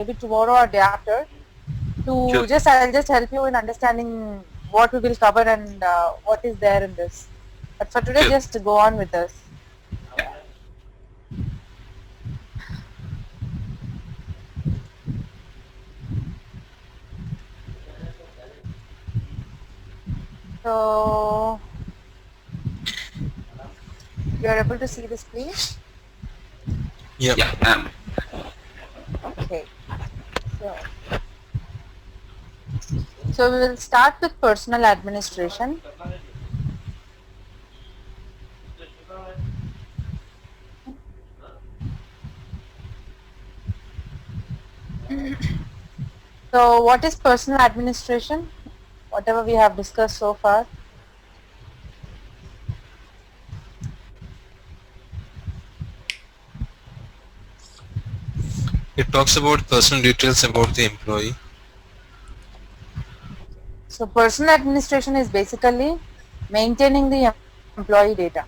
maybe tomorrow or day after to Sure. I'll just help you in understanding what we will cover and what is there in this. But for today, Sure. just go on with this. Yeah. So you are able to see this, please. Yep. Yeah. Okay. So we will start with personal administration. So what is personal administration? Whatever we have discussed so far. It talks about personal details about the employee. So personal administration is basically maintaining the employee data.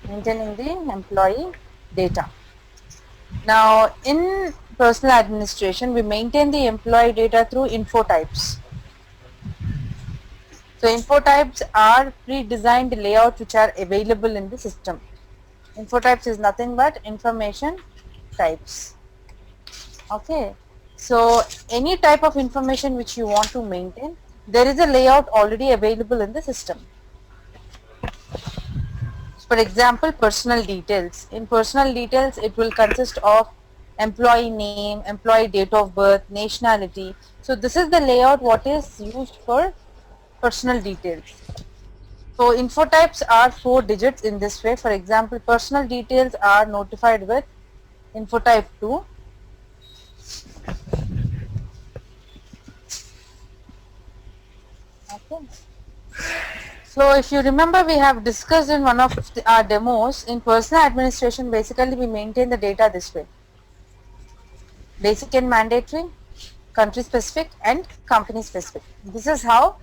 Maintaining the employee data. Now in personal administration, we maintain the employee data through info types. So info types are pre-designed layouts which are available in the system. Info types is nothing but information types. Okay. So any type of information which you want to maintain, there is a layout already available in the system. For example, personal details. In personal details, it will consist of employee name, employee date of birth, nationality. So this is the layout what is used for personal details. So info types are 4 digits in this way. For example, personal details are notified with info type 2. Okay. So if you remember, we have discussed in one of our demos, in personal administration, basically we maintain the data this way. Basic and mandatory, country specific and company specific. This is how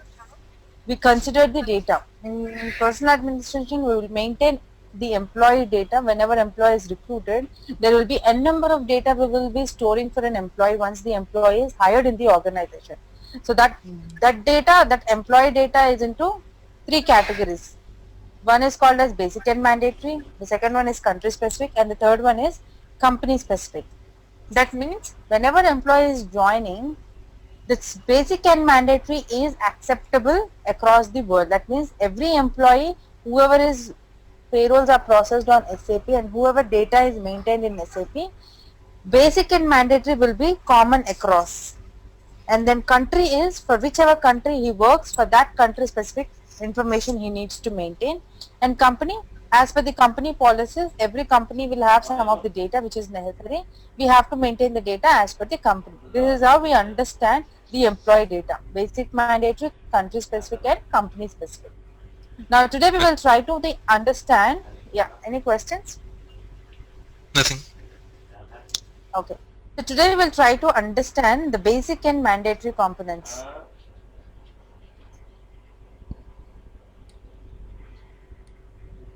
we consider the data. In personal administration, we will maintain the employee data. Whenever employee is recruited, there will be n number of data we will be storing for an employee once the employee is hired in the organization. So that data, that employee data is into 3 categories. One is called as basic and mandatory, the second one is country specific, and the third one is company specific. That means whenever employee is joining, this basic and mandatory is acceptable across the world. That means every employee, whoever is payrolls are processed on SAP and whoever data is maintained in SAP, basic and mandatory will be common across. And then country is for whichever country he works, for that country specific information he needs to maintain. And company, as per the company policies, every company will have some of the data which is necessary. We have to maintain the data as per the company. This is how we understand the employee data: basic, mandatory, country specific and company specific. Now today we will try to understand. Yeah, any questions? Nothing. Okay. So today we will try to understand the basic and mandatory components.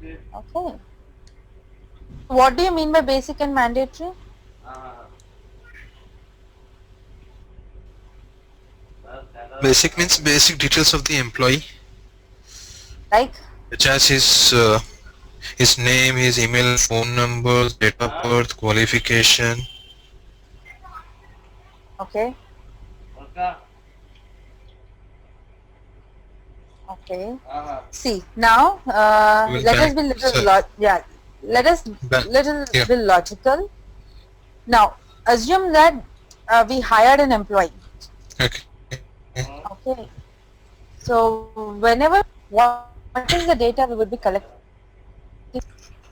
Okay. What do you mean by basic and mandatory? Basic means basic details of the employee, Like, such as his name, his email, phone number, date of birth, qualification. okay, okay. See, now Will let us bank. be little, So, yeah, let us bank. little Yeah. bit logical. Now, assume that we hired an employee. Okay. Okay. So, whenever, what is the data we would be collecting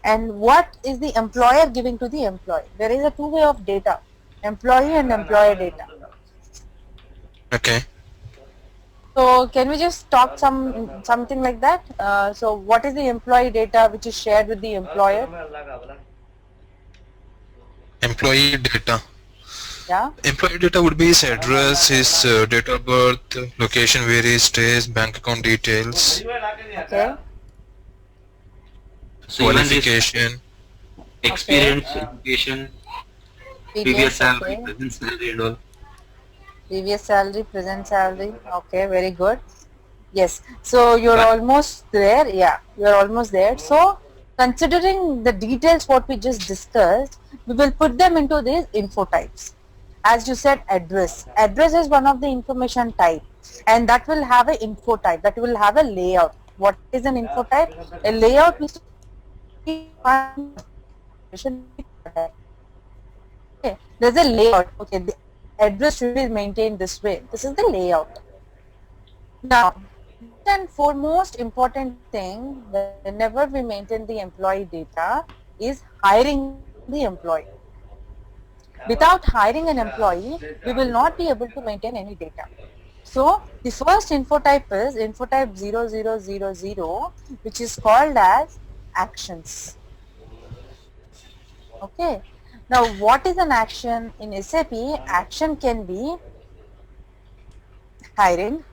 and what is the employer giving to the employee? There is a two-way of data, employee and employer data. Okay. So can we just talk something like that? So what is the employee data which is shared with the employer? Employee data. Yeah. Employee data would be his address, his date of birth, location where he stays, bank account details, Okay. So even this qualification. Okay. experience, education. previous Previous, salary, okay. present salary, and all. Previous salary, present salary. Okay, very good. Yes. So you're But almost there. Yeah, you're almost there. So considering the details what we just discussed, we will put them into these info types. As you said, address. Address is one of the information type, and that will have an info type. That will have a layout. What is an info type? A layout which okay. There's a layout. Okay, the address should be maintained this way. This is the layout. Now, first and foremost important thing whenever we maintain the employee data is hiring the employee. Without hiring an employee, we will not be able to maintain any data. So, the first info type is info type 0000, which is called as actions. Okay. Now, what is an action in SAP? Action can be hiring.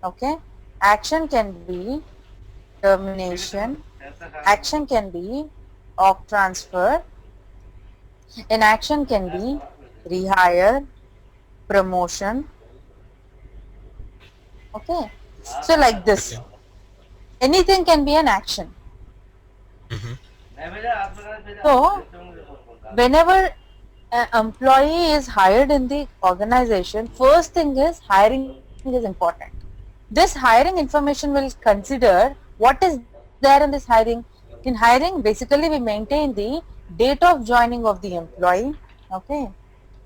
Okay. Action can be termination. Action can be org transfer. An action can be rehire, promotion. Okay. So like this, Okay. anything can be an action. Mm-hmm. So whenever an employee is hired in the organization, first thing is hiring is important. This hiring information will consider what is there in this hiring. In hiring, basically we maintain the date of joining of the employee. Okay,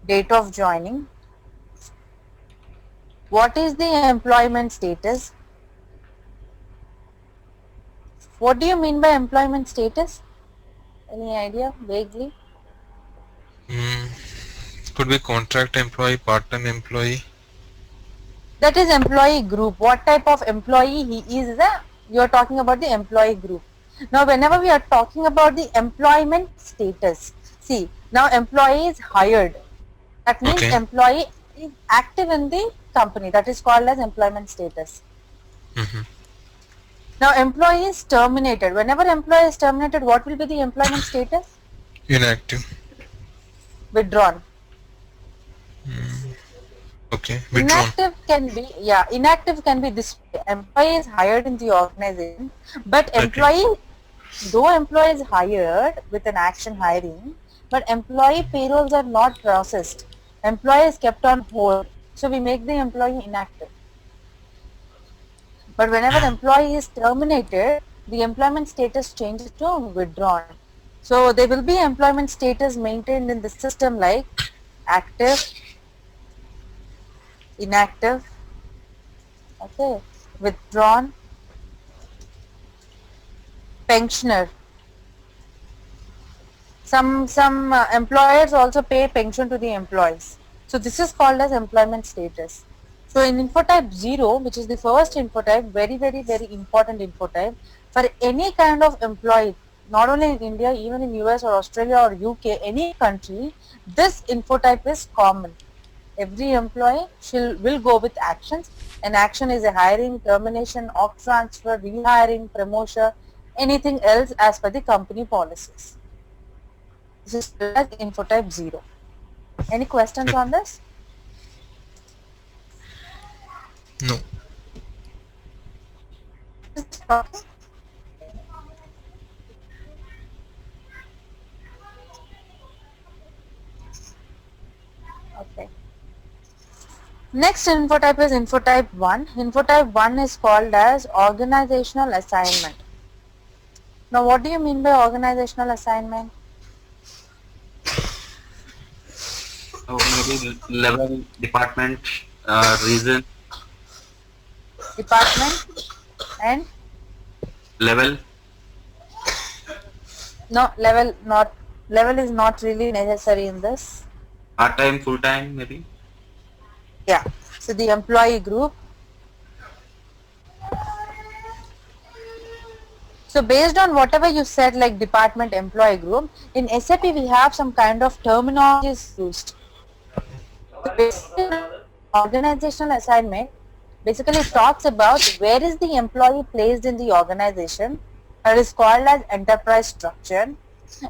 date of joining. What is the employment status? What do you mean by employment status? Any idea vaguely? Could be contract employee, part-time employee. That is employee group. What type of employee he is? You are talking about the employee group. Now, whenever we are talking about the employment status, see, now employee is hired. That means Okay. employee is active in the company. That is called as employment status. Mm-hmm. Now, employee is terminated. Whenever employee is terminated, what will be the employment status? Inactive. Withdrawn. Okay. Withdrawn. Inactive can be this way. Employee is hired in the organization, but Okay. though employee is hired with an action hiring, but employee payrolls are not processed. Employee is kept on hold. So we make the employee inactive. But whenever employee is terminated, the employment status changes to withdrawn. So there will be employment status maintained in the system like active, inactive, okay, withdrawn, pensioner. Some employers also pay pension to the employees. So this is called as employment status. So in info type 0, which is the first info type, very important info type, for any kind of employee, not only in India, even in US or Australia or UK, any country, this info type is common. Every employee will go with actions. An action is a hiring, termination, org transfer, rehiring, promotion, anything else as per the company policies. This is called as info type 0. Any questions on this? No. Is this talking? Okay. Next info type is info type 1. Info type 1 is called as organizational assignment. Now what do you mean by organizational assignment? so maybe level, department, reason, Department and level, no level is not really necessary in this. part time, full time, maybe. Yeah. So the employee group. So based on whatever you said like department employee group, in SAP we have some kind of terminologies used. So basically organizational assignment basically talks about where is the employee placed in the organization. That is called as enterprise structure.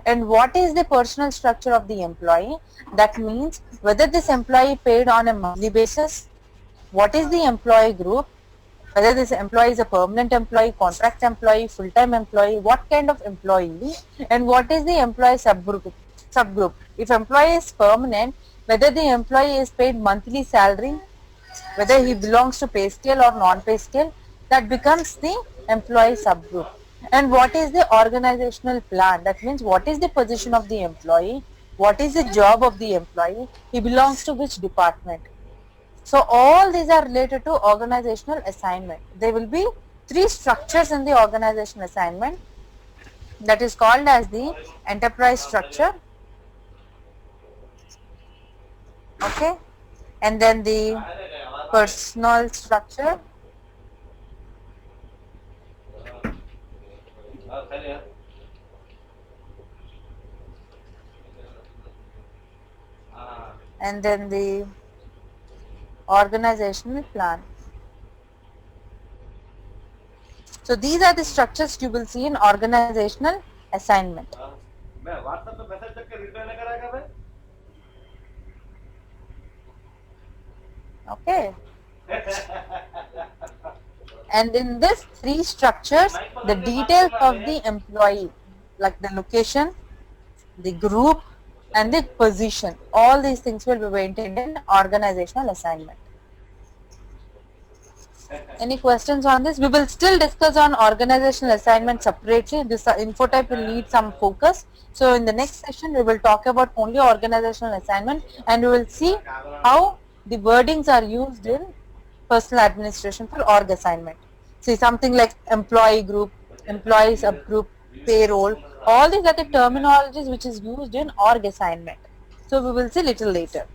And what is the personal structure of the employee? That means whether this employee paid on a monthly basis, what is the employee group, whether this employee is a permanent employee, contract employee, full-time employee, what kind of employee, and what is the employee subgroup. If employee is permanent, whether the employee is paid monthly salary, whether he belongs to pay scale or non-pay scale, that becomes the employee subgroup. And what is the organizational plan? That means what is the position of the employee, what is the job of the employee, he belongs to which department. So all these are related to organizational assignment. There will be three structures in the organizational assignment, that is called as the enterprise structure, okay, and then the personal structure, and then the organizational plan. So these are the structures you will see in organizational assignment. Okay. And in this three structures, the details of the employee, like the location, the group, and the position, all these things will be maintained in organizational assignment. Any questions on this? We will still discuss on organizational assignment separately. This info type will need some focus. So in the next session, we will talk about only organizational assignment, and we will see how the wordings are used in personal administration for org assignment. See, something like employee group, employee subgroup, payroll, all these are the terminologies which is used in org assignment. So we will see little later.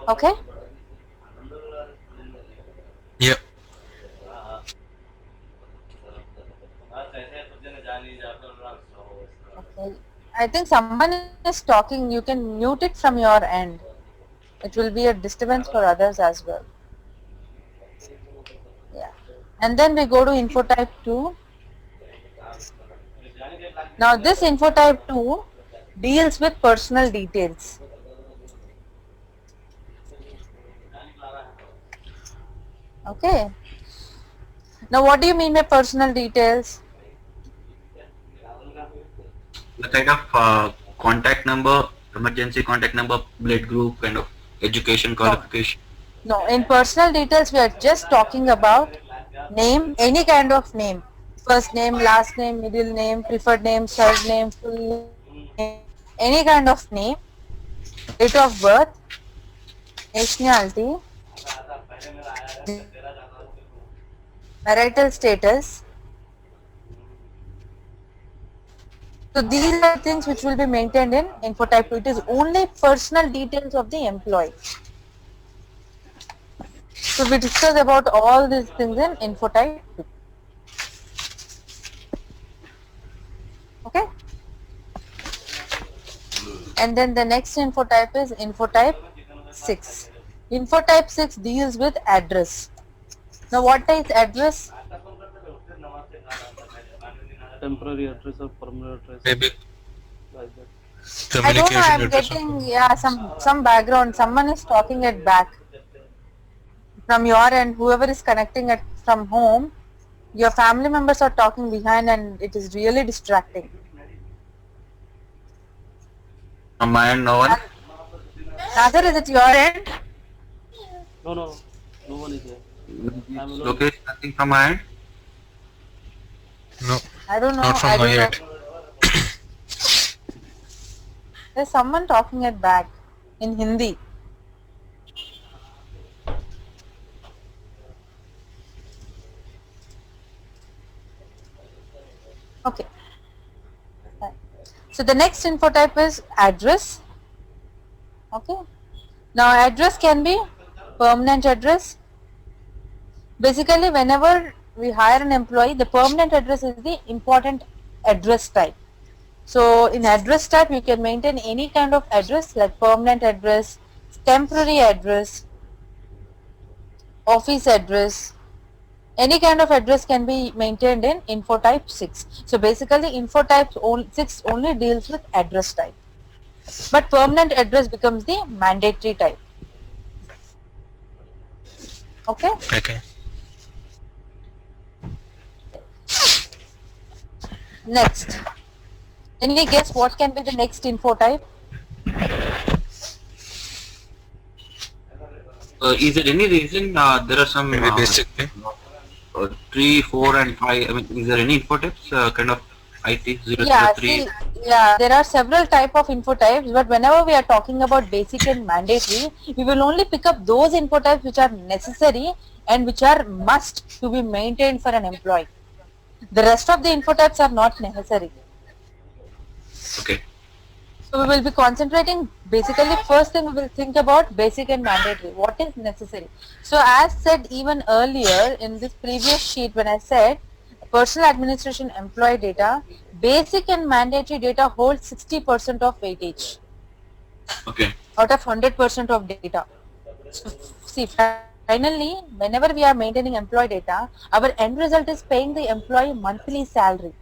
Okay? Yeah. Okay. I think someone is talking. You can mute it from your end. It will be a disturbance for others as well. Yeah. And then we go to info type 2. Now this info type 2 deals with personal details. Okay. Now what do you mean by personal details? The kind of contact number, emergency contact number, blood group, kind of education qualification. No, in personal details we are just talking about name, any kind of name. First name, last name, middle name, preferred name, surname, full name, any kind of name, date of birth, nationality, marital status. So these are things which will be maintained in info type 2. It is only personal details of the employee. So we discuss about all these things in info type 2. Okay. And then the next info type is info type 6. Info type 6 deals with address. Now what is address? Temporary address or permanent address, Maybe like that. I don't know, communication I'm address. getting some background. Someone is talking at back. From your end, whoever is connecting it from home, your family members are talking behind and it is really distracting. From my end, no one. Nazar, is it your end? No, no one is there. I'm alone. Location, nothing from my end. No, I don't know. not from I my don't know. end. There's someone talking at back in Hindi. Okay. So the next info type is address. Okay. Now address can be permanent address. Basically, whenever we hire an employee, the permanent address is the important address type. So in address type, you can maintain any kind of address like permanent address, temporary address, office address, Any kind of address can be maintained in info type 6. So basically info type 6 only deals with address type. But permanent address becomes the mandatory type. Okay? Okay. Next. Any guess what can be the next info type? Is there any reason there are some Maybe basically. 3, 4 and 5? I mean, is there any info types kind of IT 003? Yeah, there are several type of info types, but whenever we are talking about basic and mandatory, we will only pick up those info types which are necessary and which are must to be maintained for an employee. The rest of the info types are not necessary. Okay. So we will be concentrating basically first thing we will think about basic and mandatory. What is necessary? So as said even earlier in this previous sheet when I said personal administration employee data, basic and mandatory data holds 60% of weightage. Okay. Out of 100% of data. So see, finally, whenever we are maintaining employee data, our end result is paying the employee monthly salary.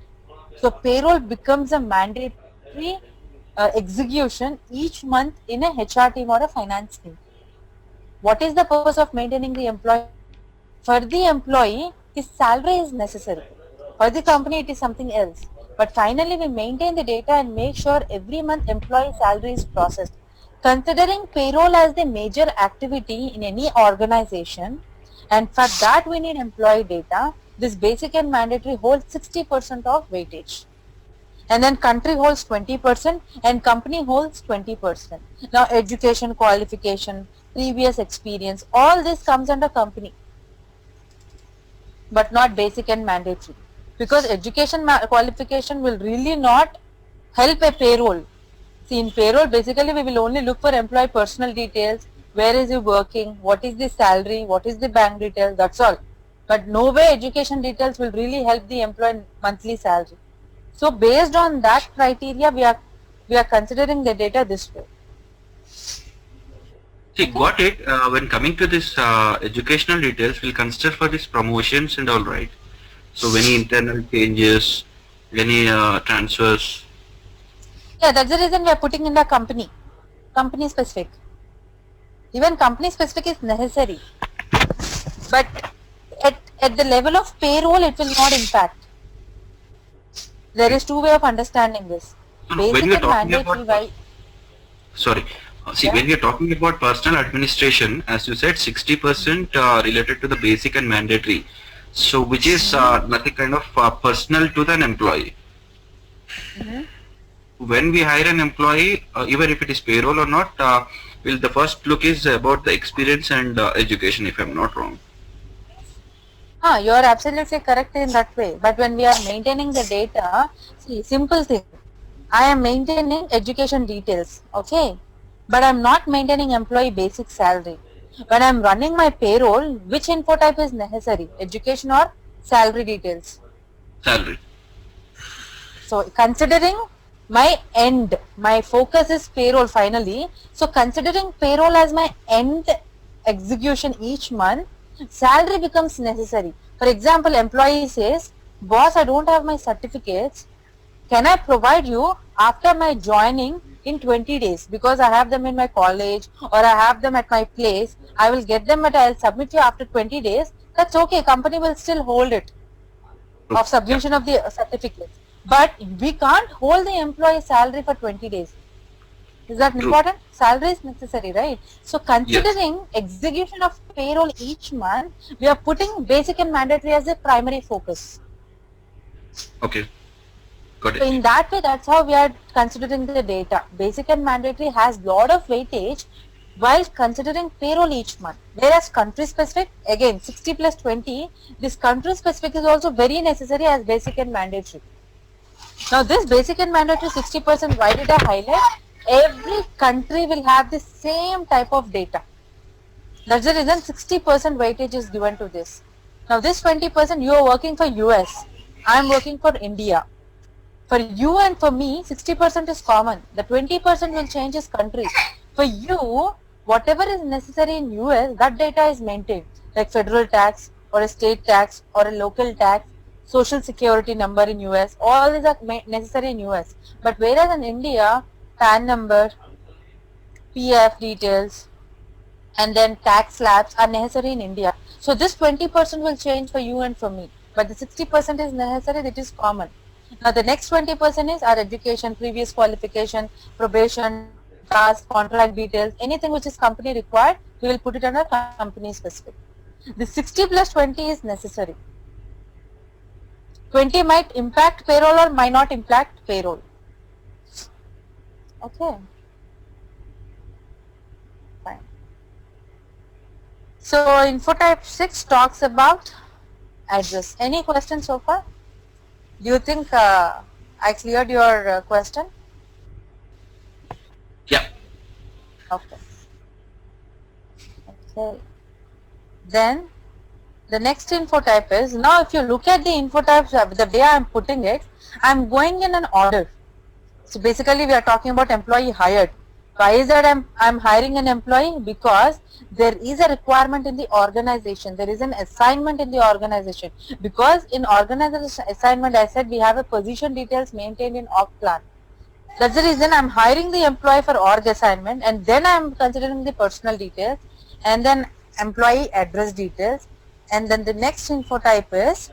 So payroll becomes a mandatory execution each month in a HR team or a finance team. What is the purpose of maintaining the employee? For the employee, his salary is necessary. For the company, it is something else. But finally, we maintain the data and make sure every month employee salary is processed. Considering payroll as the major activity in any organization, and for that we need employee data, this basic and mandatory holds 60% of weightage. And then country holds 20% and company holds 20%. Now education, qualification, previous experience, all this comes under company, but not basic and mandatory, because education qualification will really not help a payroll. See, in payroll basically we will only look for employee personal details, where is he working, what is the salary, what is the bank details, that's all. But no way education details will really help the employee monthly salary. So based on that criteria, we are considering the data this way. See, got it. When coming to this educational details, we'll consider for these promotions and all, right? So any internal changes, any transfers. Yeah, that's the reason we are putting in the company specific. Even company specific is necessary, but at the level of payroll it will not impact. There is two way of understanding this. When Basic we are and talking mandatory. about, sorry, when we are talking about personal administration, as you said, 60% related to the basic and mandatory. So which is nothing kind of personal to the employee. When we hire an employee, even if it is payroll or not, the first look is about the experience and education, if I'm not wrong. You are absolutely correct in that way. But when we are maintaining the data, see, simple thing. I am maintaining education details, okay? But I am not maintaining employee basic salary. When I am running my payroll, which info type is necessary? Education or salary details? Salary. So considering my end, my focus is payroll finally. So considering payroll as my end execution each month, salary becomes necessary. For example, employee says, boss, I don't have my certificates. Can I provide you after my joining in 20 days, because I have them in my college or I have them at my place. I will get them, but I'll submit you after 20 days. That's okay. Company will still hold it of submission of the certificates. But we can't hold the employee salary for 20 days. Is that important? Salary is necessary, right? So considering execution of payroll each month, we are putting basic and mandatory as a primary focus. Okay. Got it. So in that way, that's how we are considering the data. Basic and mandatory has lot of weightage while considering payroll each month. Whereas country specific, again 60 plus 20, this country specific is also very necessary as basic and mandatory. Now this basic and mandatory 60%, why did I highlight? Every country will have the same type of data. That's the reason 60% weightage is given to this. Now this 20%, you are working for US, I am working for India. For you and for me, 60% is common. The 20% will change as country. For you, whatever is necessary in US, that data is maintained. Like federal tax, or a state tax or a local tax, social security number in US, all these are necessary in US. But whereas in India, PAN number, PF details, and then tax slabs are necessary in India. So this 20% will change for you and for me, but the 60% is necessary, that is common. Now the next 20% is our education, previous qualification, probation, task, contract details, anything which is company required, we will put it under company specific. The 60 plus 20 is necessary. 20 might impact payroll or might not impact payroll. Okay. Fine. So info type 6 talks about address. Any questions so far? Do you think I cleared your question? Yeah. Okay. Okay. Then the next info type is, now if you look at the info types, the way I am putting it, I am going in an order. So basically we are talking about employee hired. Why is that I'm hiring an employee? Because there is a requirement in the organization. There is an assignment in the organization. Because in organization assignment, I said we have a position details maintained in org plan. That's the reason I'm hiring the employee for org assignment, and then I'm considering the personal details, and then employee address details, and then the next info type is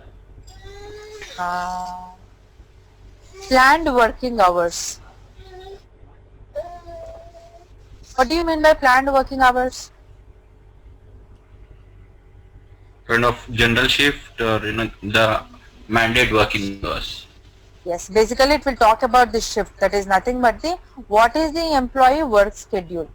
planned working hours. What do you mean by planned working hours? Kind of general shift or the mandate working hours. Yes, basically it will talk about the shift. That is nothing but the what is the employee work schedule.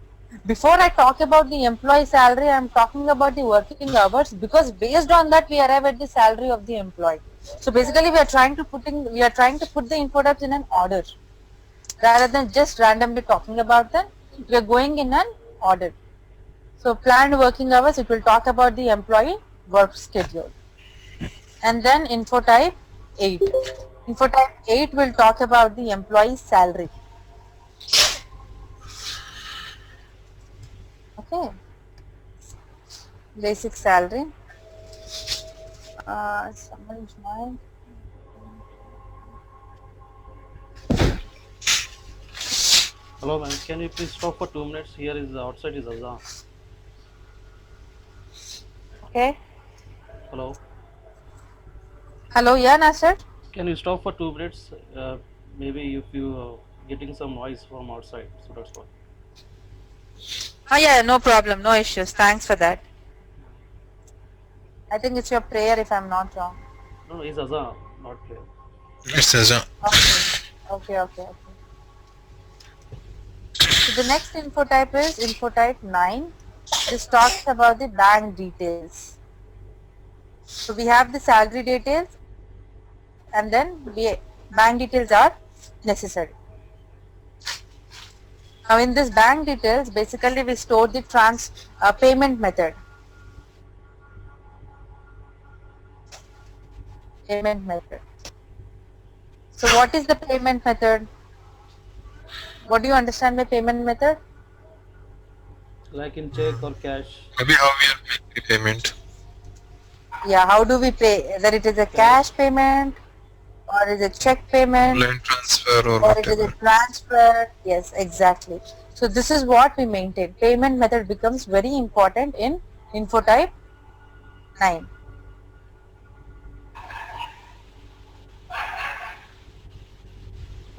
Before I talk about the employee salary, I am talking about the working hours, because based on that we arrive at the salary of the employee. So basically we are trying to put the info types in an order rather than just randomly talking about them. We are going in an order. So planned working hours, it will talk about the employee work schedule. And then info type 8. Info type 8 will talk about the employee salary. Okay. Basic salary. Someone's mind. Hello, ma'am. Can you please stop for 2 minutes? Here is outside is Azan. Okay. Hello. Hello, yeah, Nasser? Can you stop for 2 minutes? Maybe if you getting some noise from outside, so that's why. Oh yeah, no problem, no issues. Thanks for that. I think it's your prayer if I'm not wrong. No, it's Azan, not prayer. It says Okay. So the next info type is info type 9. This talks about the bank details. So we have the salary details, and then bank details are necessary. Now in this bank details, basically we store the payment method. Payment method. So what is the payment method? What do you understand by payment method? Like in check or cash. maybe how we are paying the payment. Yeah, how do we pay? Whether it is a cash payment, or is it check payment, Online transfer or or it is a whatever. transfer. Yes, exactly. So this is what we maintain. Payment method becomes very important in info type 9.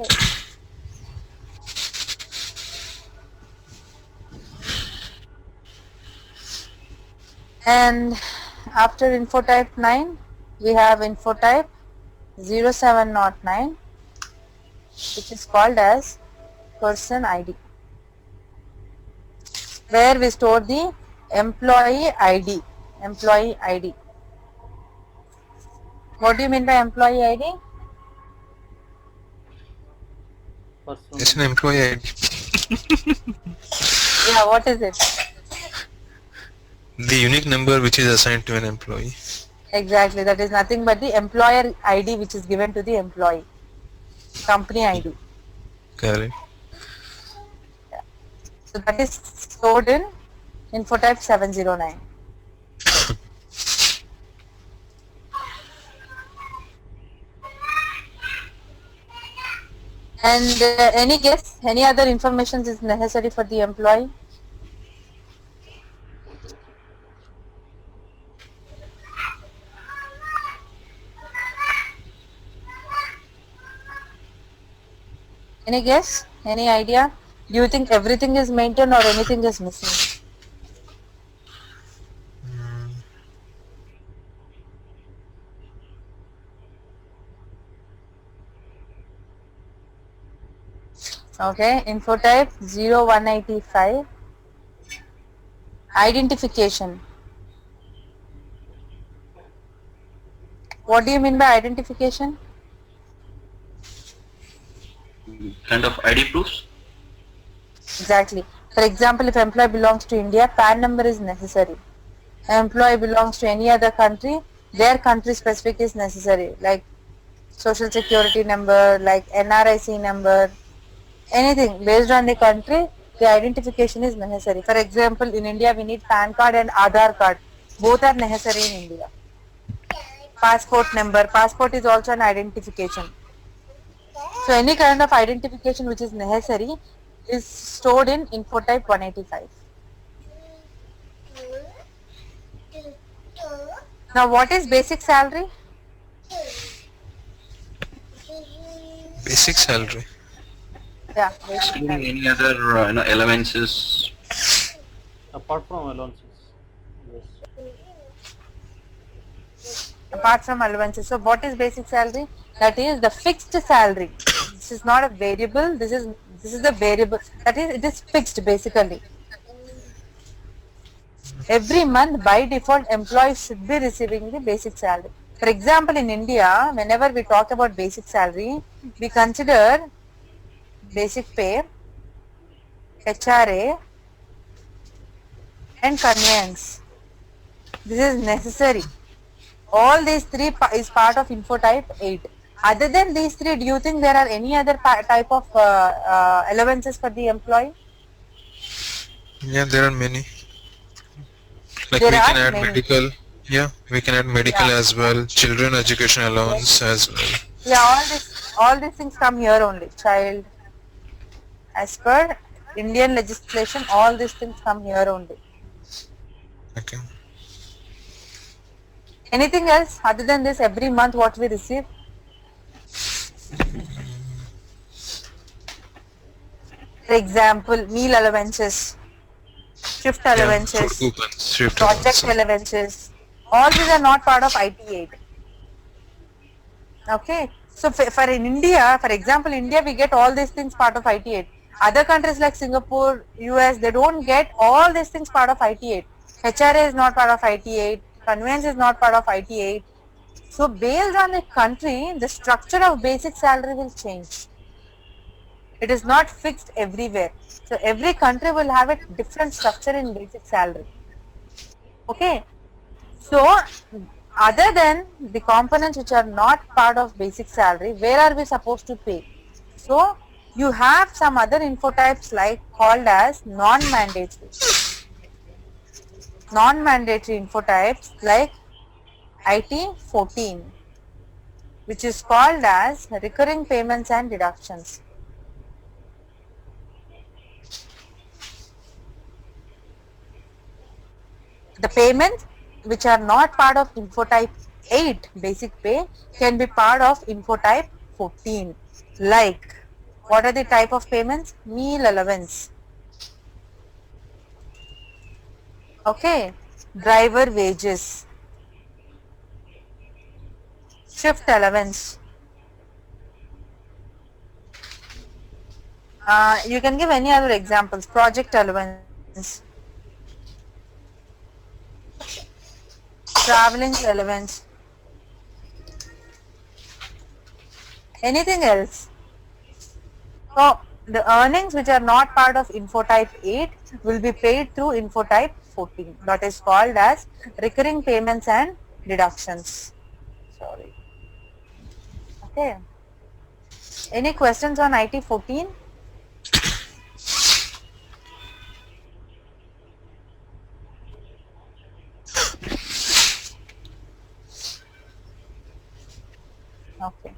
Okay. And after info type 9, we have info type 0709, which is called as person ID, where we store the employee ID. Employee ID. What do you mean by employee ID? Personal It's an number. employee ID. Yeah, what is it? The unique number which is assigned to an employee. Exactly, that is nothing but the employer ID which is given to the employee. Company ID. Correct. So that is stored in info type 709. And any guess, any other information is necessary for the employee? Any guess? Any idea? Do you think everything is maintained or anything is missing? Mm, Okay, info type 0185. Identification. What do you mean by identification? Kind of ID proofs. Exactly. For example, if employee belongs to India, PAN number is necessary. Employee belongs to any other country, their country specific is necessary, like social security number, like NRIC number, anything based on the country, the identification is necessary. For example, in India we need PAN card and Aadhaar card. Both are necessary in India. Passport number, passport is also an identification. So any kind of identification which is necessary is stored in info type 185. Now what is basic salary? basic salary. Yeah, basic Excluding salary. any other allowances. Apart from allowances. Yes. Apart from allowances. So what is basic salary? That is the fixed salary. This is not a variable. This is the variable. That is, it is fixed basically. Every month by default employees should be receiving the basic salary. For example, in India, whenever we talk about basic salary, we consider basic pay, HRA and conveyance. This is necessary. All these three is part of info type 8. Other than these three, do you think there are any other type of allowances for the employee? Yeah, there are many. Like There we can are add many. medical. Yeah, we can add medical Yeah. as well. Children education Yes. allowance as well. Yeah, all these things come here only. Child, as per Indian legislation, all these things come here only. Okay. Anything else other than this? Every month, what we receive? For example, meal allowances, shift Yeah, food allowances, coupons, shift project allowance. allowances. All these are not part of IT aid. Okay, so for in India, for example, India, we get all these things part of IT aid. Other countries like Singapore, US, they don't get all these things part of IT aid. HRA is not part of IT aid. Conveyance is not part of IT aid. So based on the country, the structure of basic salary will change. It is not fixed everywhere. So every country will have a different structure in basic salary. Okay. So other than the components which are not part of basic salary, where are we supposed to pay? So you have some other info types like called as non-mandatory. Non-mandatory info types like IT 14, which is called as recurring payments and deductions. The payments which are not part of info type 8 basic pay can be part of info type 14. Like, what are the type of payments? Meal allowance. Okay. Driver wages. Shift allowance. You can give any other examples. Project allowance. Traveling allowance. Anything else? So the earnings which are not part of info type 8 will be paid through info type 14, that is called as recurring payments and deductions. Sorry. Okay. Any questions on IT 14? Okay.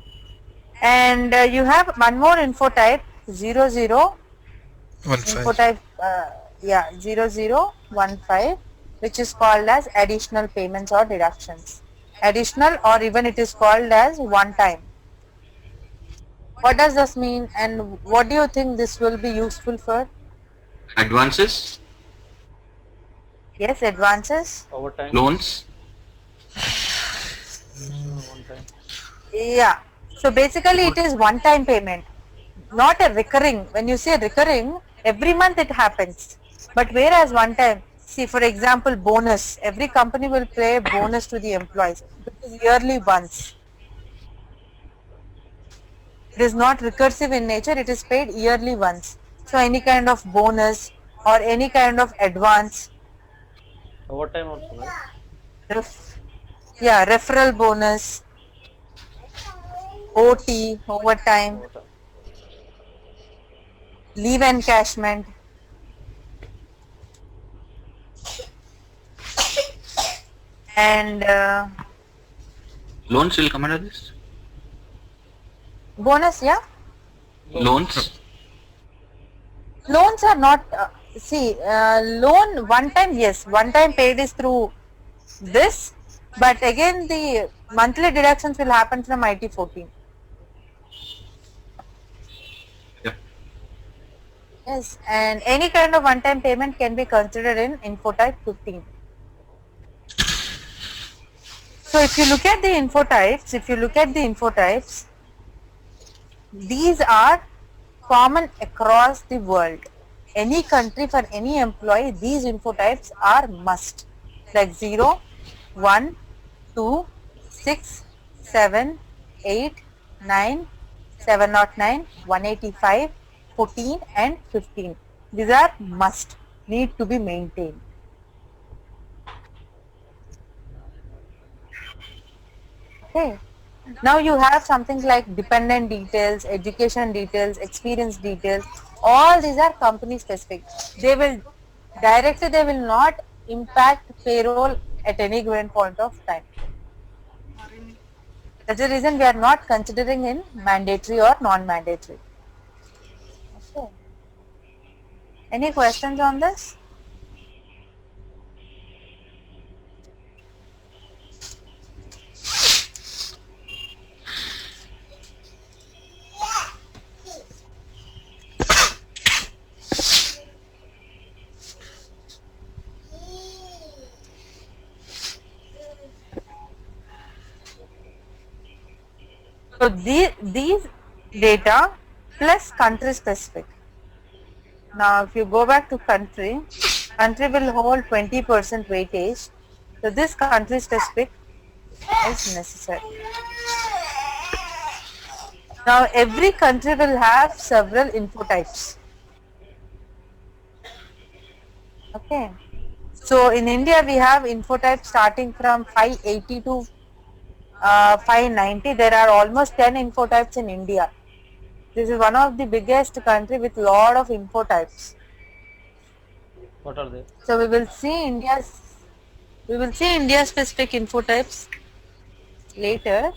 And you have one more info type 00 info 15. type 0015, which is called as additional payments or deductions. Additional, or even it is called as one time. What does this mean, and what do you think this will be useful for? Advances, Yes, advances. Overtime, loans. one time. Yeah. So basically it is one time payment, not a recurring. When you say recurring, every month it happens. But whereas one time, see for example bonus, every company will pay bonus to the employees. It is yearly once. It is not recursive in nature, it is paid yearly once. So any kind of bonus or any kind of advance, Overtime also, right? referral bonus, OT, overtime, Overtime. leave encashment, and Loans will come under this. bonus, yeah. Loans. Loans are not, loan one time, yes, one time paid is through this, but again the monthly deductions will happen from IT 14. Yeah. Yes, and any kind of one time payment can be considered in info type 15. So if you look at the info types, these are common across the world. Any country, for any employee, these info types are must, like 0, 1, 2, 6, 7, 8, 9, 709, 185, 14 and 15. These are must, need to be maintained. Okay. Now you have something like dependent details, education details, experience details. All these are company specific. They will they will not impact payroll at any given point of time. That's the reason we are not considering in mandatory or non-mandatory. Okay. Any questions on this? So these data plus country specific. Now if you go back to country will hold 20% weightage. So this country specific is necessary. Now every country will have several info types. Okay. So in India we have info types starting from 580 to 590. There are almost 10 info types in India. This is one of the biggest country with lot of info types. What are they? So we will see India specific info types later.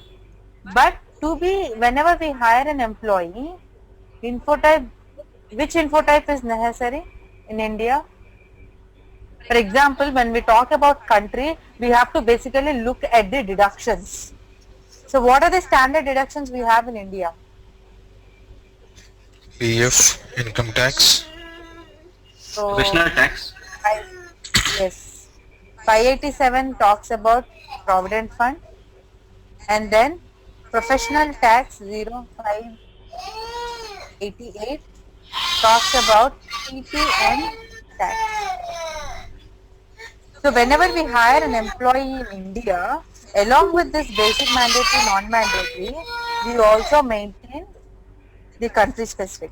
But to be, whenever we hire an employee, info type, which info type is necessary in India? For example, when we talk about country, we have to basically look at the deductions. So what are the standard deductions we have in India? PF, income tax. So Professional tax. yes, 587 talks about Provident Fund, and then professional tax 0588 talks about PTN tax. So whenever we hire an employee in India, along with this basic mandatory, non-mandatory, we also maintain the country specific.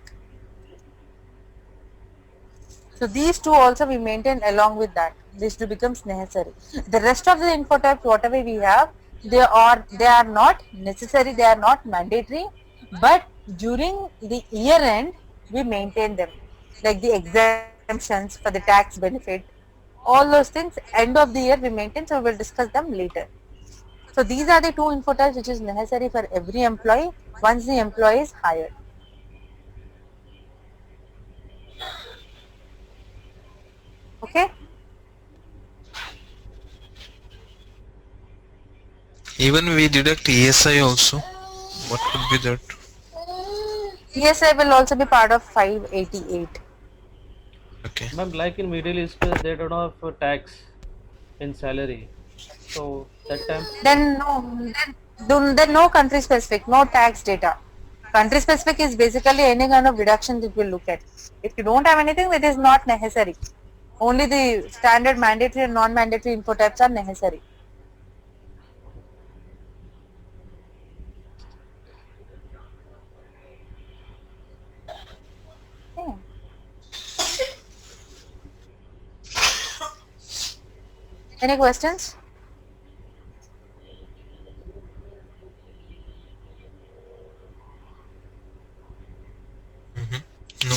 So these two also we maintain along with that. These two becomes necessary. The rest of the info types, whatever we have, they are not necessary, they are not mandatory, but during the year end we maintain them, like the exemptions for the tax benefit, all those things end of the year we maintain. So we will discuss them later. So these are the two info types which is necessary for every employee once the employee is hired. Okay. Even we deduct ESI also. What could be that? ESI will also be part of 588. Okay. Ma'am, like in Middle East, they don't have tax in salary. So that time, Then no country specific, no tax data. Country specific is basically any kind of deduction that we'll look at. If you don't have anything, that is not necessary. Only the standard mandatory and non-mandatory info types are necessary. Okay. Any questions? No.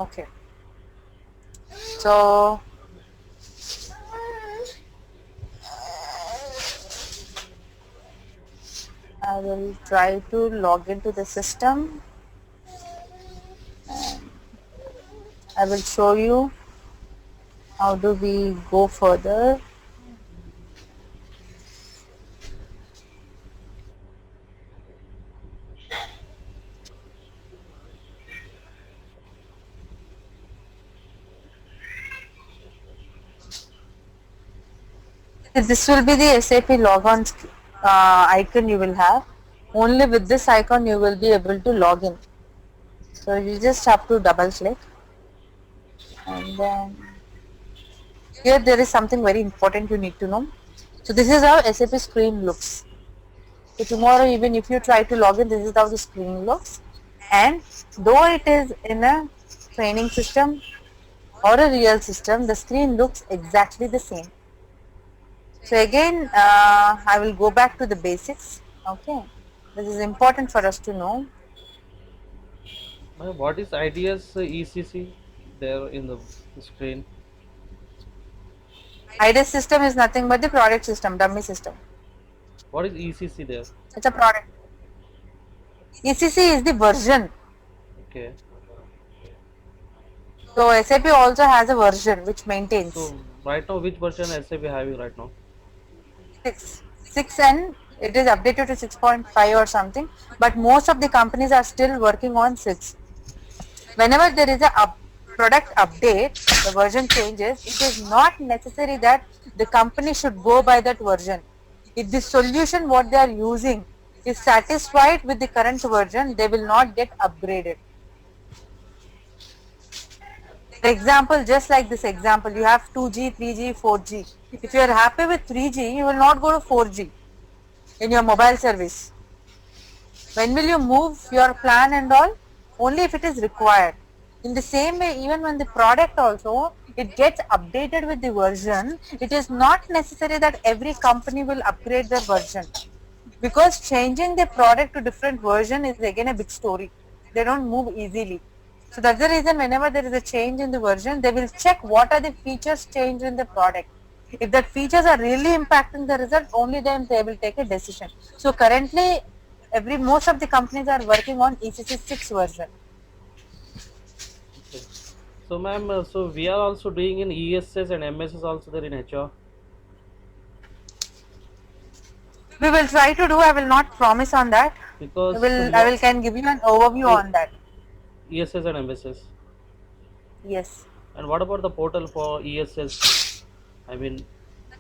Okay. So I will try to log into the system. I will show you how do we go further. This will be the SAP logon icon you will have. Only with this icon you will be able to log in. So you just have to double click, and then here there is something very important you need to know. So this is how SAP screen looks. So tomorrow even if you try to log in, this is how the screen looks. And though it is in a training system or a real system, the screen looks exactly the same. So again, I will go back to the basics. Okay, this is important for us to know. ma'am, what is IDS ECC there in the screen? IDES system is nothing but the product system, dummy system. What is ECC there? It's a product. ECC is the version. Okay. So SAP also has a version which maintains So right now, which version SAP having right now? 6 and it is updated to 6.5 or something, but most of the companies are still working on 6. Whenever there is a product update, the version changes, it is not necessary that the company should go by that version. If the solution what they are using is satisfied with the current version, they will not get upgraded. For example, just like this example, you have 2G, 3G, 4G. If you are happy with 3G, you will not go to 4G in your mobile service. When will you move your plan and all? Only if it is required. In the same way, even when the product also, it gets updated with the version, it is not necessary that every company will upgrade their version. Because changing the product to different version is again a big story. They don't move easily. So that's the reason whenever there is a change in the version, they will check what are the features changed in the product. If that features are really impacting the result, only then they will take a decision. So currently, most of the companies are working on ECC 6 version. Okay. So ma'am, so we are also doing in ESS and MSS also there in HR. We will try to do. I will not promise on that. Because I will can give you an overview on that. ESS and MSS. Yes. And what about the portal for ESS? I mean,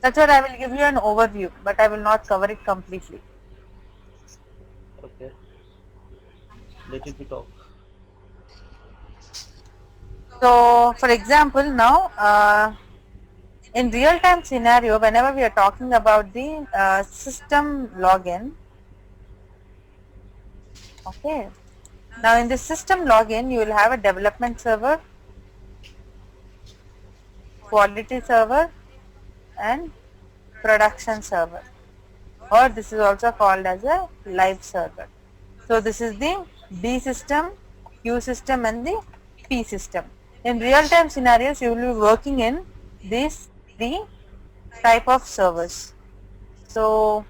That's what I will give you an overview, but I will not cover it completely. okay. Let it be talk. So, for example, now in real-time scenario, whenever we are talking about the system login, okay. Now, in the system login, you will have a development server, quality server, and production server, or this is also called as a live server. So, this is the B system, Q system and the P system. In real time scenarios, you will be working in these three type of servers. So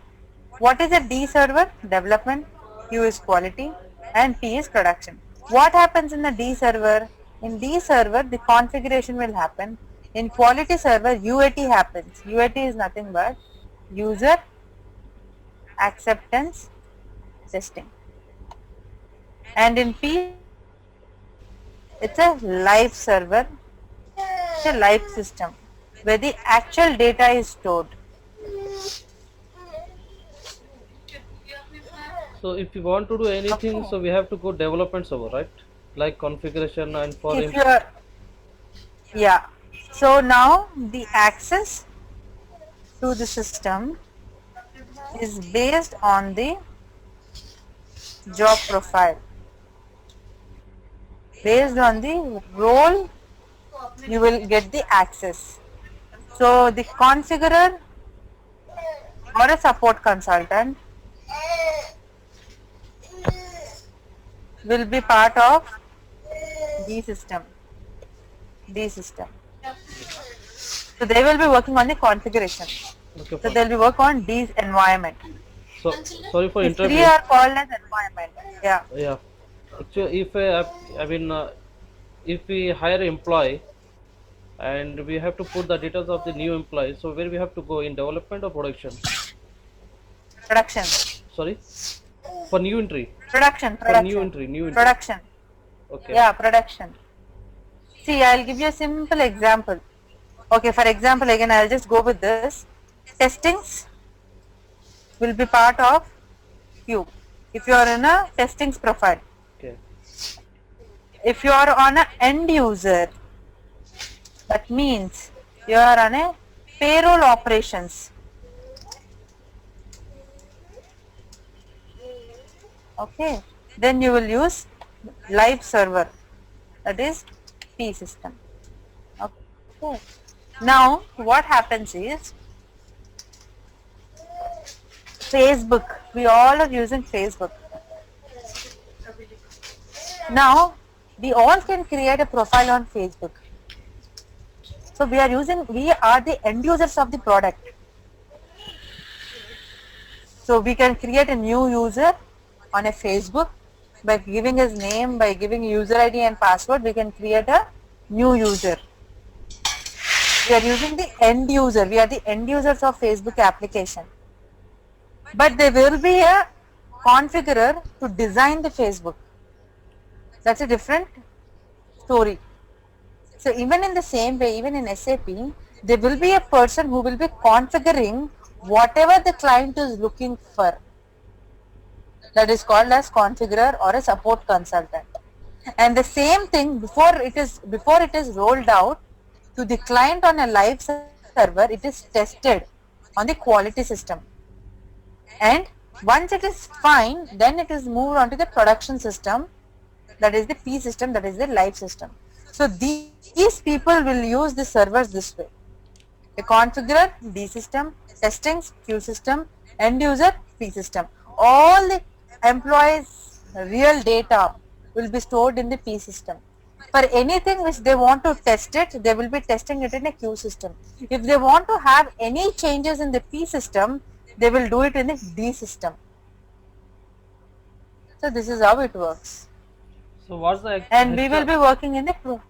what is a D server? Development, Q is quality, and P is production. What happens in the D server? In D server, the configuration will happen. In quality server, UAT happens. UAT is nothing but user acceptance testing. And in P server, it's a live server, it's a live system where the actual data is stored. So if you want to do anything, Okay. so we have to go development server, right? Like configuration and for If you are, yeah. So now the access to the system is based on the job profile. Based on the role, you will get the access. So the configurer or a support consultant will be part of D system. D system. So they will be working on the configuration. okay, So fine. they will be work on D's environment. So sorry for These three interview. are called as environment. Yeah. Yeah, actually, if I mean, if we hire an employee and we have to put the details of the new employee, so where we have to go in development or production? Production. Sorry, for new entry. Production. For new Production. entry, new entry. Production. Okay. Yeah, production. See, I'll give you a simple example. Okay, for example, again, I'll just go with this. Testings will be part of Q. If you are in a testings profile. Okay. If you are on a end user, that means you are on a payroll operations. Okay, then you will use live server, that is P system. Okay, now what happens is Facebook, we all are using Facebook. Now we all can create a profile on Facebook. So we are the end users of the product. So we can create a new user on a Facebook by giving his name, by giving user ID and password, we can create a new user. We are using the end user, we are the end users of Facebook application. But there will be a configurer to design the Facebook. That's a different story. So even in the same way, even in SAP, there will be a person who will be configuring whatever the client is looking for. That is called as configurer or a support consultant. And the same thing before it is rolled out to the client on a live server, it is tested on the quality system. And once it is fine, then it is moved on to the production system, that is the P system, that is the live system. So these people will use the servers this way. A configurer, D system, testings, Q system, end user, P system. All the employees' real data will be stored in the P system. For anything which they want to test it, they will be testing it in a Q system. If they want to have any changes in the P system, they will do it in the D system. So this is how it works. So what's the And we will be working in the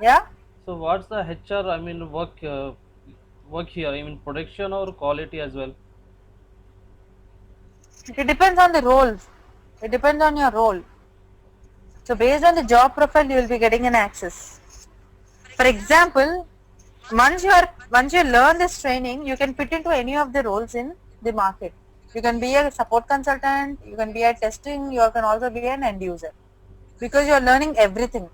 yeah. So what's the HR? I mean, work here. I mean, production or quality as well. It depends on the role. It depends on your role. So based on the job profile, you will be getting an access. For example, once you learn this training, you can fit into any of the roles in the market. You can be a support consultant, you can be a testing, you can also be an end user, because you are learning everything.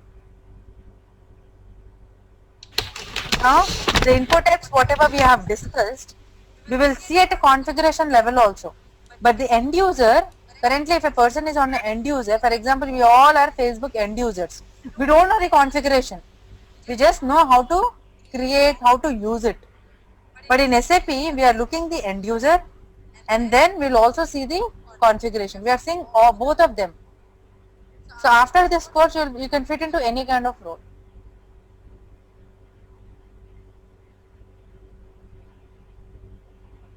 Now the input types, whatever we have discussed, we will see at a configuration level also. But the end user, currently if a person is on an end user, for example, we all are Facebook end users. We don't know the configuration. We just know how to create, how to use it. But in SAP, we are looking the end user, and then we will also see the configuration. We are seeing both of them. So after this course, you can fit into any kind of role.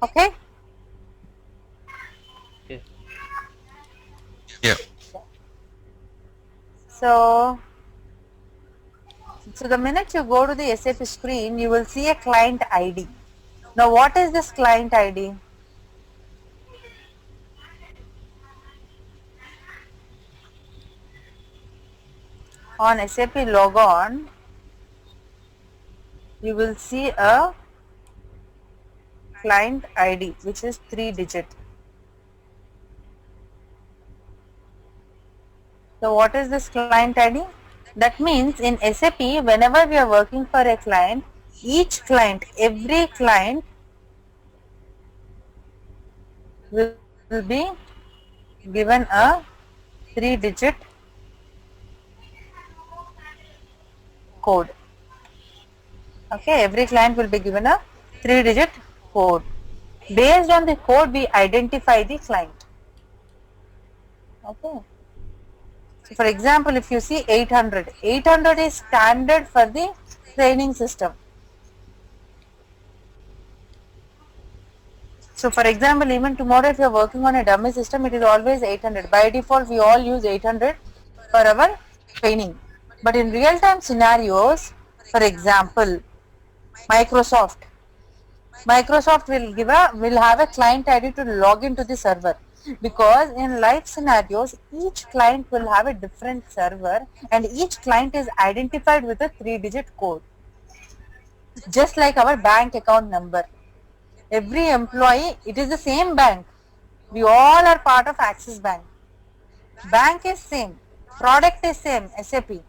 Okay. Okay. Yeah. So the minute you go to the SAP screen, you will see a client ID. Now what is this client ID? On SAP logon, you will see a client ID which is 3-digit. So what is this client ID? That means in SAP, whenever we are working for a client, each client, every client will be given a 3-digit code. Okay, every client will be given a 3-digit code. Based on the code, we identify the client. Okay. So for example, if you see 800, 800 is standard for the training system. So for example, even tomorrow if you are working on a dummy system, it is always 800. By default, we all use 800 for our training. But in real time scenarios, for example, Microsoft will have a client ID to log into the server, because in live scenarios each client will have a different server and each client is identified with a 3-digit code, just like our bank account number. Every employee, it is the same bank. We all are part of Axis Bank. Bank is same, product is same, SAP,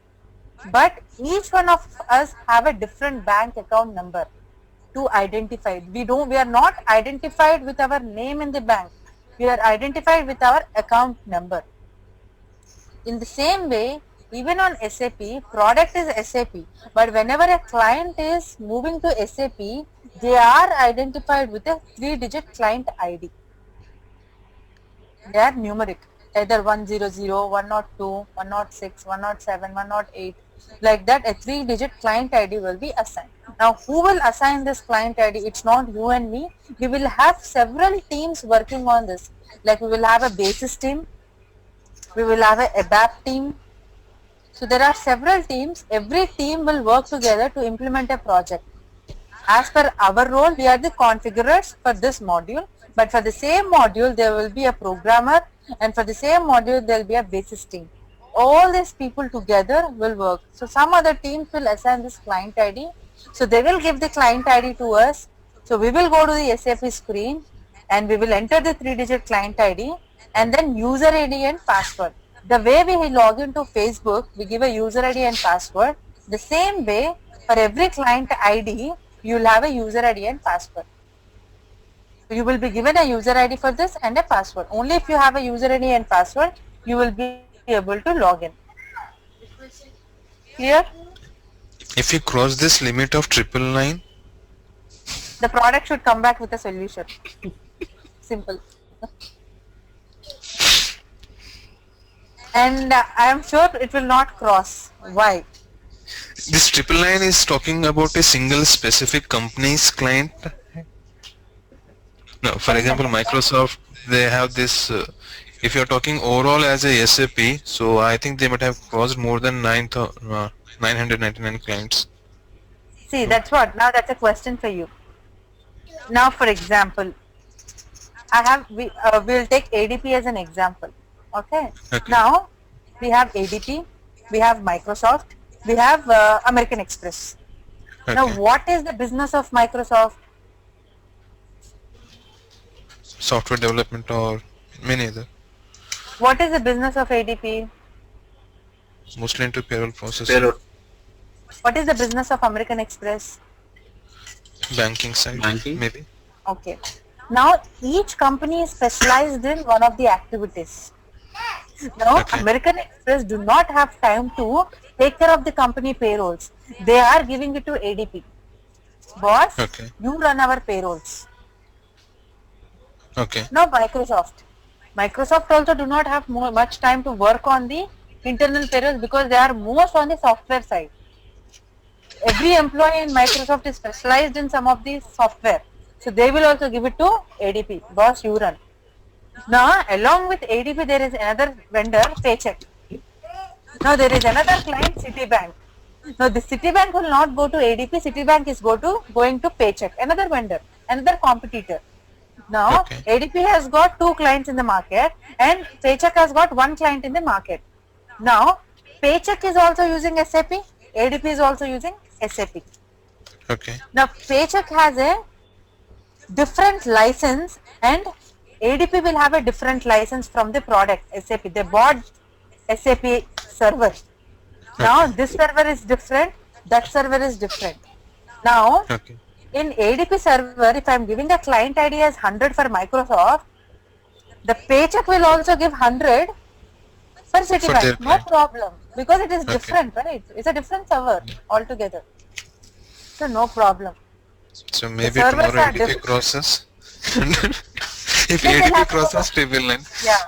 but each one of us have a different bank account number to identify. We are not identified with our name in the bank. We are identified with our account number. In the same way, even on SAP, product is SAP, but whenever a client is moving to SAP, they are identified with a 3-digit client ID. They are numeric, either 100, 102, 106, 107, 108. Like that, a 3-digit client ID will be assigned. Now, who will assign this client ID? It's not you and me. We will have several teams working on this. Like we will have a basis team, we will have a ABAP team. So there are several teams. Every team will work together to implement a project. As per our role, we are the configurers for this module, but for the same module, there will be a programmer, and for the same module, there will be a basis team. All these people together will work. So some other teams will assign this client ID. So they will give the client ID to us. So we will go to the SAP screen and we will enter the 3-digit client ID and then user ID and password. The way we log into Facebook, we give a user ID and password. The same way, for every client ID, you will have a user ID and password. So you will be given a user ID for this and a password. Only if you have a user ID and password, you will be able to log in. Clear? If you cross this limit of 999, The product should come back with a solution. Simple. And I am sure it will not cross. Why? this 999 is talking about a single specific company's client. No, for example, Microsoft, they have this. If you are talking overall as a SAP, so I think they might have crossed more than 999 clients. See, that's what. Now that's a question for you. Now, for example, we will take ADP as an example. Okay. Okay. Now we have ADP, we have Microsoft, we have American Express. Okay. Now, what is the business of Microsoft? Software development or many other. What is the business of ADP? Mostly into payroll processing. Payroll. What is the business of American Express? Banking side, Banking. maybe. Okay. Now each company is specialized in one of the activities. Now Okay. American Express do not have time to take care of the company payrolls. They are giving it to ADP. Boss, Okay. you run our payrolls. Okay. Now Microsoft also do not have much time to work on the internal payrolls because they are most on the software side. Every employee in Microsoft is specialized in some of the software. So they will also give it to ADP. Boss, you run. Now, along with ADP, there is another vendor, Paycheck. Now, there is another client, Citibank. Now, the Citibank will not go to ADP. Citibank is going to Paycheck, another vendor, another competitor. Now, Okay. ADP has got 2 clients in the market and Paycheck has got 1 client in the market. Now, Paycheck is also using SAP, ADP is also using SAP. Okay. Now, Paycheck has a different license and ADP will have a different license from the product SAP. They bought SAP server. Now, Okay. this server is different, that server is different. Now, Okay. in ADP server, if I am giving a client ID as 100 for Microsoft, the Paycheck will also give 100 for For their Citibank, no client. problem, because it is Okay. different, right? It's a different server altogether. So no problem. So The maybe servers tomorrow are ADP different. crosses. If Then they'll ADP have to go crosses table line, yeah.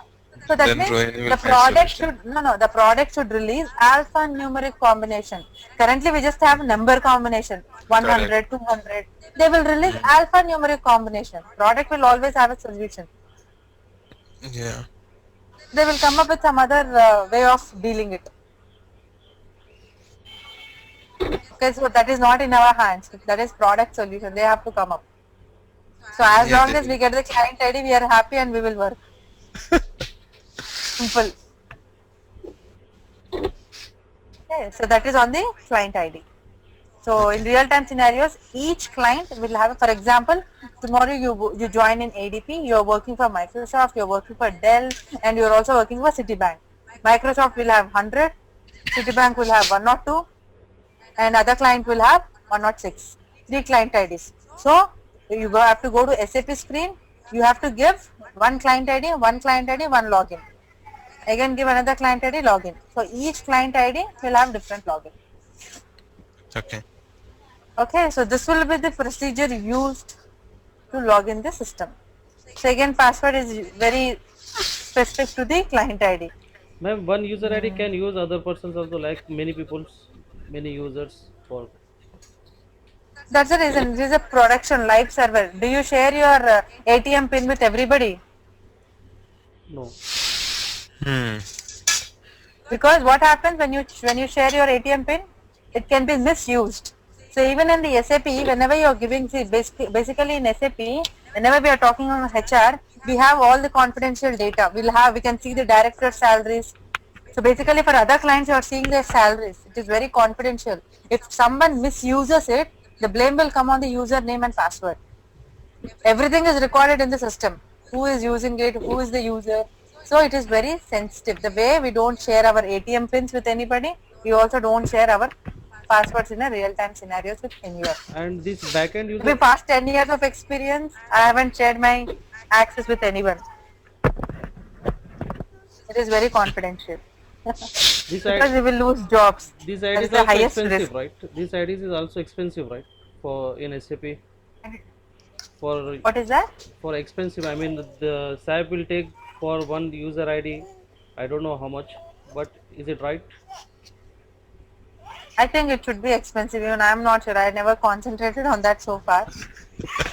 So that then means Rohini will the find product solution. should the product should release alphanumeric combination. Currently we just have number combination Correct. 100, 200. They will release alphanumeric combination. Product will always have a solution. Yeah. They will come up with some other way of dealing it. Okay, so that is not in our hands. That is product solution. They have to come up. So as Yeah, long they as will. we get the client ID, we are happy and we will work. Simple. Okay, so that is on the client ID. So in Okay. real-time scenarios, each client will have, for example, tomorrow you join in ADP, you are working for Microsoft, you are working for Dell, and you are also working for Citibank. Microsoft will have 100, Citibank will have 102, and other client will have 106. 3 client IDs. So you have to go to SAP screen, you have to give one client ID, one client ID, one login. Again give another client ID, login. So each client ID will have different login. Okay. Okay, so this will be the procedure used to log in the system. So again, password is very specific to the client ID. Ma'am, one user ID can use other persons also, like many people's, many users for. That's the reason. This is a production live server. Do you share your ATM pin with everybody? No. Hmm. Because what happens when you share your ATM pin, it can be misused. So even in the SAP, whenever you are giving, see, basically in SAP, whenever we are talking on HR, we have all the confidential data. We can see the director salaries. So basically for other clients, you are seeing their salaries. It is very confidential. If someone misuses it, the blame will come on the username and password. Everything is recorded in the system. Who is using it? Who is the user? So it is very sensitive. The way we don't share our ATM pins with anybody, we also don't share our passwords in a real-time scenarios with anyone. And this backend Maybe user, past 10 years of experience, I haven't shared my access with anyone. It is very confidential this because I, we will lose jobs. this That ID is is the also highest risk. expensive, right? This IDs is also expensive, right? For in SAP, for What is that? expensive. I mean, the SAP will take for one user ID. I don't know how much, but is it right? I think it should be expensive. Even I am not sure. I never concentrated on that so far.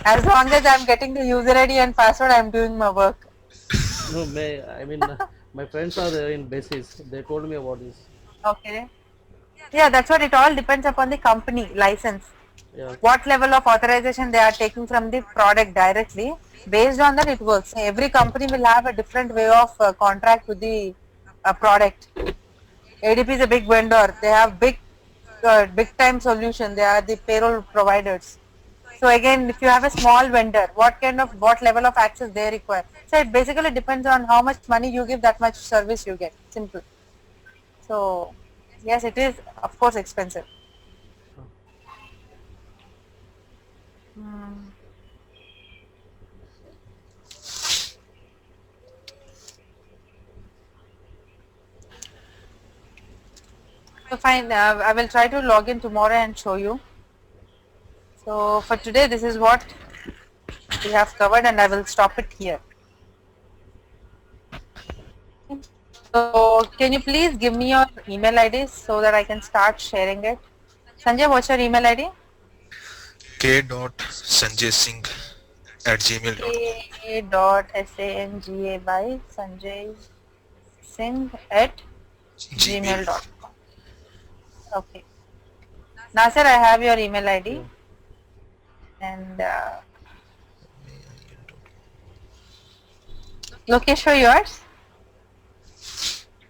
As long as I'm getting the user ID and password, I'm doing my work. No, may I mean, my friends are there in basis. They told me about this. Okay. Yeah, that's what it all depends upon the company license. Yeah. What level of authorization they are taking from the product directly. Based on that, it works. Every company will have a different way of contract with the product. ADP is a big vendor. They have big time solution. They are the payroll providers. So again, if you have a small vendor, what level of access they require. So it basically depends on how much money you give, that much service you get. Simple. So yes, it is of course expensive. Hmm. So fine, I will try to log in tomorrow and show you. So for today, this is what we have covered and I will stop it here. So can you please give me your email ID so that I can start sharing it? Sanjay, what's your email ID? k.sanjaysingh@gmail.com. A.Sangay Sanjay Singh at Gmail. gmail.com. Okay. Nasir, I have your email ID Yeah. and Lokesh for yours.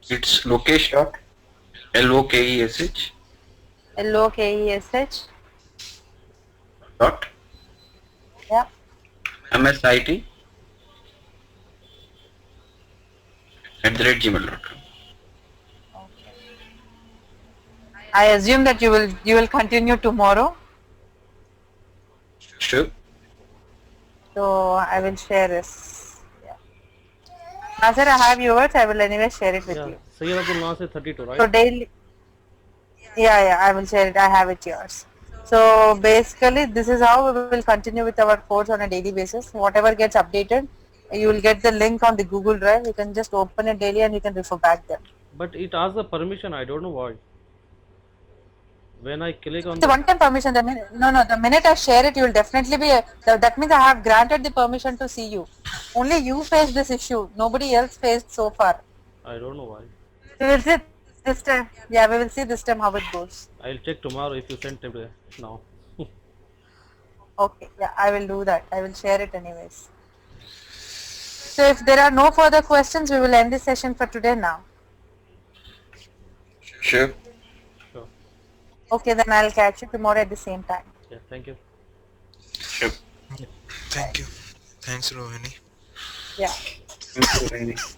It's Lokesh dot Lokesh Lokesh. dot Yeah. MSIT@gmail.com. Okay. I assume that you will continue tomorrow. Sure. So I will share this. Yeah. Nasir, I have yours. I will anyway share it with Yeah. you. Sayyid Abdul Nasir 32, So right? daily, yeah, I will share it. I have it yours. So basically, this is how we will continue with our course on a daily basis. Whatever gets updated, you will get the link on the Google Drive. You can just open it daily and you can refer back them. But it asks the permission. I don't know why. When I click on It's a the, one-time permission. The minute I share it, you will definitely be. That means I have granted the permission to see you. Only you face this issue. Nobody else faced so far. I don't know why. We will see this time. Yeah, we will see this time how it goes. I'll check tomorrow if you send it now. Okay, yeah, I will do that. I will share it anyways. So if there are no further questions, we will end the session for today now. Sure. Sure. Okay, then I'll catch you tomorrow at the same time. Yeah. Thank you. Sure. Thank you. Thanks, Rohini. Yeah. Thank you, Raini.